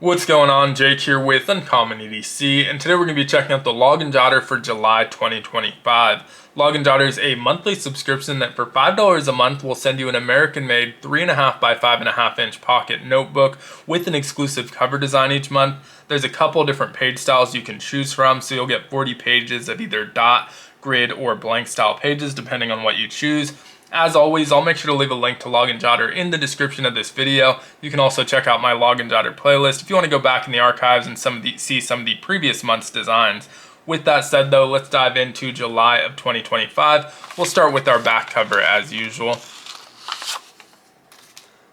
What's going on? Jake here with Uncommon EDC, and today we're going to be checking out the Log and Jotter for July 2025. Log and Jotter is a monthly subscription that for $5 a month will send you an American-made 3.5 by 5.5 inch pocket notebook with an exclusive cover design each month. There's a couple different page styles you can choose from, so you'll get 40 pages of either dot, grid, or blank style pages depending on what you choose. As always, I'll make sure to leave a link to Log and Jotter in the description of this video. You can also check out my Log and Jotter playlist if you want to go back in the archives and see some of the previous month's designs. With that said though, let's dive into July of 2025. We'll start with our back cover as usual.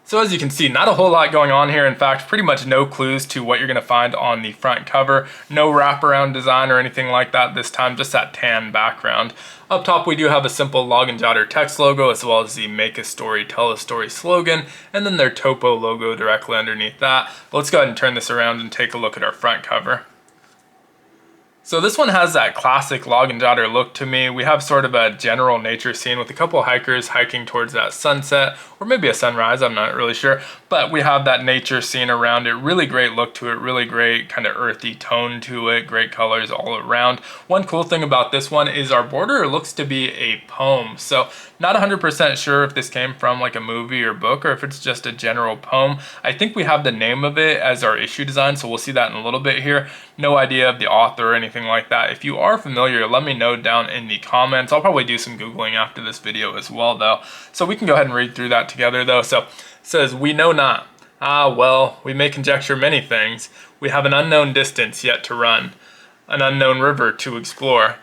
So as you can see, not a whole lot going on here. In fact, pretty much no clues to what you're going to find on the front cover. No wraparound design or anything like that this time, just that tan background. Up top, we do have a simple Log and Jotter text logo, as well as the Make a Story, Tell a Story slogan, and then their topo logo directly underneath that. But let's go ahead and turn this around and take a look at our front cover. So this one has that classic Log and Jotter look to me. We have sort of a general nature scene with a couple of hikers hiking towards that sunset, or maybe a sunrise, I'm not really sure. But we have that nature scene around it. Really great look to it, really great kind of earthy tone to it, great colors all around. One cool thing about this one is our border looks to be a poem. So not 100% sure if this came from like a movie or book or if it's just a general poem. I think we have the name of it as our issue design, so we'll see that in a little bit here. No idea of the author or anything like that. If you are familiar, let me know down in the comments. I'll probably do some Googling after this video as well though. So we can go ahead and read through that together though. So it says, "We know not. Ah, well, we may conjecture many things. We have an unknown distance yet to run, an unknown river to explore.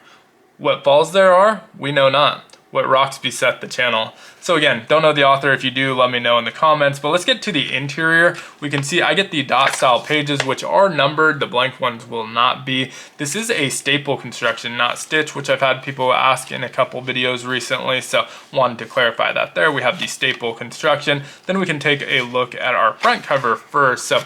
What falls there are, we know not. What rocks beset the channel." So again, don't know the author. If you do, let me know in the comments. But let's get to the interior. We can see I get the dot style pages, which are numbered. The blank ones will not be. This is a staple construction, not stitch, which I've had people ask in a couple videos recently. So wanted to clarify that there. We have the staple construction. Then we can take a look at our front cover first. So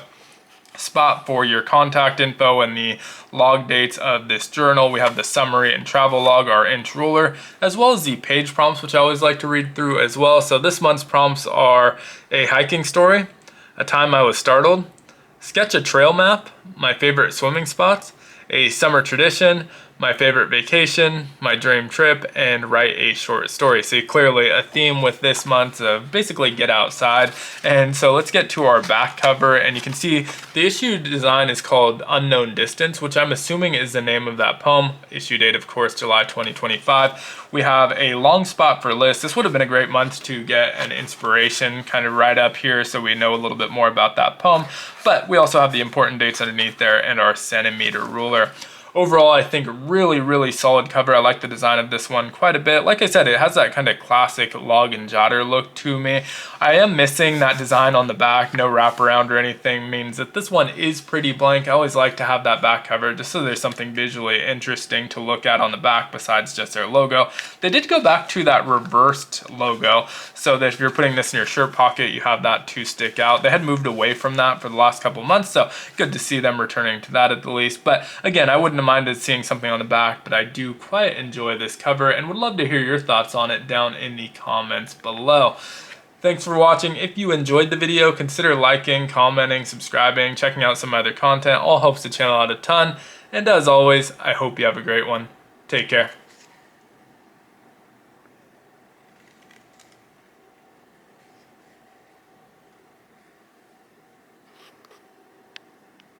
spot for your contact info and the log dates of this journal. We have the summary and travel log, our inch ruler, as well as the page prompts, which I always like to read through as well. So this month's prompts are a hiking story, a time I was startled, sketch a trail map, my favorite swimming spots, a summer tradition, my favorite vacation, my dream trip, and write a short story. So clearly a theme with this month of basically get outside. And so let's get to our back cover, and you can see the issue design is called Unknown Distance, which I'm assuming is the name of that poem. Issue date, of course, July 2025. We have a long spot for lists. This would have been a great month to get an inspiration kind of right up here so we know a little bit more about that poem. But we also have the important dates underneath there and our centimeter ruler. Overall, I think really solid cover. I like the design of this one quite a bit. Like I said, it has that kind of classic Log and Jotter look to me. I am missing that design on the back. No wraparound or anything means that this one is pretty blank. I always like to have that back cover just so there's something visually interesting to look at on the back besides just their logo. They did go back to that reversed logo so that if you're putting this in your shirt pocket, you have that to stick out. They had moved away from that for the last couple months, so good to see them returning to that at the least. But again, I wouldn't have minded seeing something on the back, but I do quite enjoy this cover and would love to hear your thoughts on it down in the comments below. Thanks for watching. If you enjoyed the video, consider liking, commenting, subscribing, checking out some other content. All helps the channel out a ton. And as always, I hope you have a great one. Take care.